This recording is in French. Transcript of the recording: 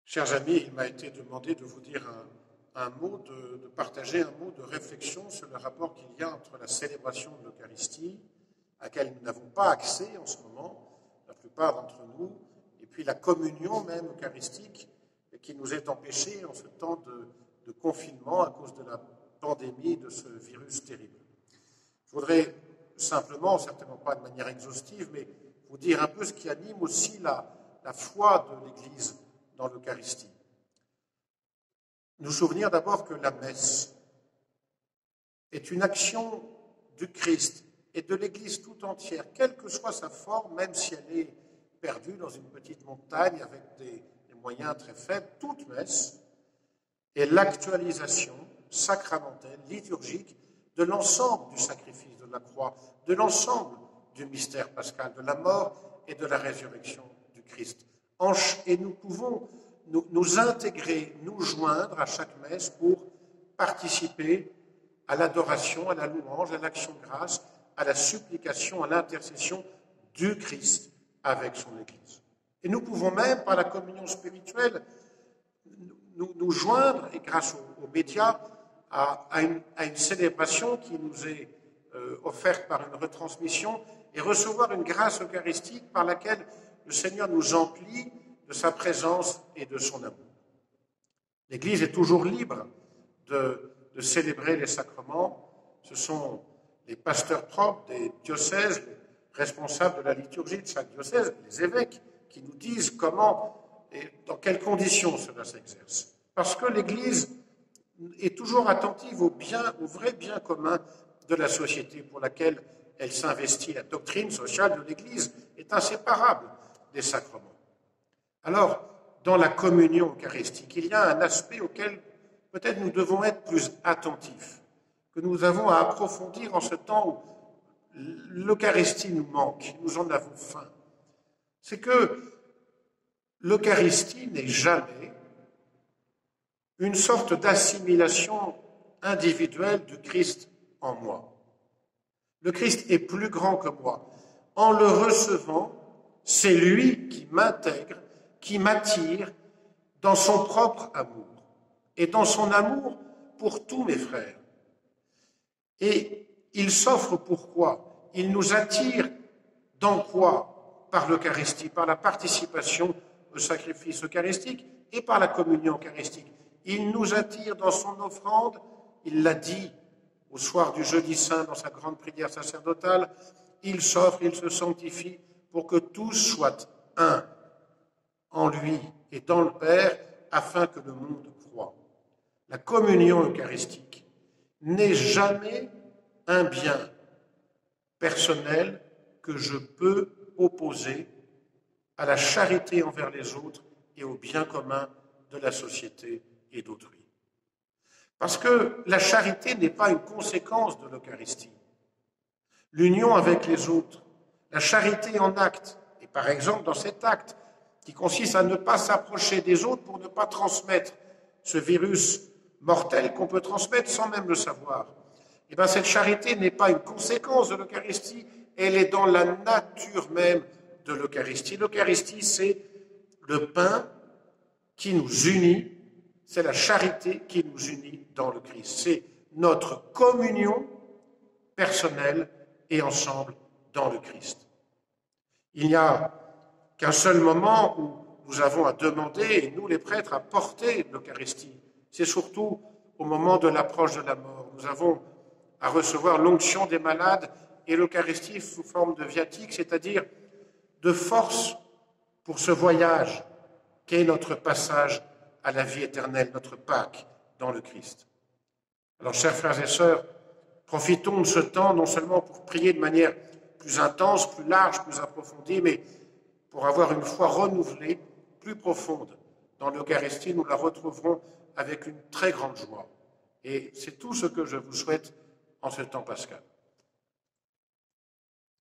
Chers amis, il m'a été demandé de vous dire de partager un mot de réflexion sur le rapport qu'il y a entre la célébration de l'Eucharistie, à laquelle nous n'avons pas accès en ce moment, la plupart d'entre nous, et puis la communion même eucharistique qui nous est empêchée en ce temps de confinement à cause de la pandémie de ce virus terrible. Je voudrais simplement, certainement pas de manière exhaustive, mais vous dire un peu ce qui anime aussi la foi de l'Église dans l'Eucharistie. Nous souvenir d'abord que la messe est une action du Christ et de l'Église tout entière, quelle que soit sa forme, même si elle est perdue dans une petite montagne avec des moyens très faibles, toute messe est l'actualisation sacramentelle, liturgique, de l'ensemble du sacrifice de la croix, de l'ensemble du mystère pascal, de la mort et de la résurrection du Christ. Et nous pouvons nous intégrer, nous joindre à chaque messe pour participer à l'adoration, à la louange, à l'action de grâce, à la supplication, à l'intercession du Christ avec son Église. Et nous pouvons même, par la communion spirituelle, nous joindre, et grâce aux médias, à une célébration qui nous est offerte par une retransmission et recevoir une grâce eucharistique par laquelle le Seigneur nous emplit de sa présence et de son amour. L'Église est toujours libre de célébrer les sacrements. Ce sont les pasteurs propres des diocèses, les responsables de la liturgie de chaque diocèse, les évêques, qui nous disent comment et dans quelles conditions cela s'exerce. Parce que l'Église est toujours attentive au vrai bien commun de la société pour laquelle elle s'investit. La doctrine sociale de l'Église est inséparable des sacrements. Alors, dans la communion eucharistique, il y a un aspect auquel peut-être nous devons être plus attentifs, que nous avons à approfondir en ce temps où l'Eucharistie nous manque, nous en avons faim. C'est que l'Eucharistie n'est jamais une sorte d'assimilation individuelle du Christ en moi. Le Christ est plus grand que moi. En le recevant, c'est lui qui m'intègre, qui m'attire dans son propre amour et dans son amour pour tous mes frères. Et il s'offre pourquoi? Il nous attire dans quoi? Par l'Eucharistie, par la participation au sacrifice eucharistique et par la communion eucharistique. Il nous attire dans son offrande, il l'a dit au soir du jeudi saint dans sa grande prière sacerdotale, il s'offre, il se sanctifie pour que tous soient un en lui et dans le Père, afin que le monde croie. La communion eucharistique n'est jamais un bien personnel que je peux opposer à la charité envers les autres et au bien commun de la société et d'autrui. Parce que la charité n'est pas une conséquence de l'Eucharistie. L'union avec les autres, la charité en acte, et par exemple dans cet acte qui consiste à ne pas s'approcher des autres pour ne pas transmettre ce virus mortel qu'on peut transmettre sans même le savoir. Eh bien, cette charité n'est pas une conséquence de l'Eucharistie, elle est dans la nature même de l'Eucharistie. L'Eucharistie, c'est le pain qui nous unit, c'est la charité qui nous unit dans le Christ. C'est notre communion personnelle et ensemble dans le Christ. Il n'y a qu'un seul moment où nous avons à demander, et nous les prêtres, à porter l'Eucharistie. C'est surtout au moment de l'approche de la mort. Nous avons à recevoir l'onction des malades et l'Eucharistie sous forme de viatique, c'est-à-dire de force pour ce voyage qu'est notre passage à la vie éternelle, notre Pâques dans le Christ. Alors, chers frères et sœurs, profitons de ce temps non seulement pour prier de manière plus intense, plus large, plus approfondie, mais pour avoir une foi renouvelée, plus profonde. Dans l'Eucharistie, nous la retrouverons avec une très grande joie. Et c'est tout ce que je vous souhaite en ce temps pascal.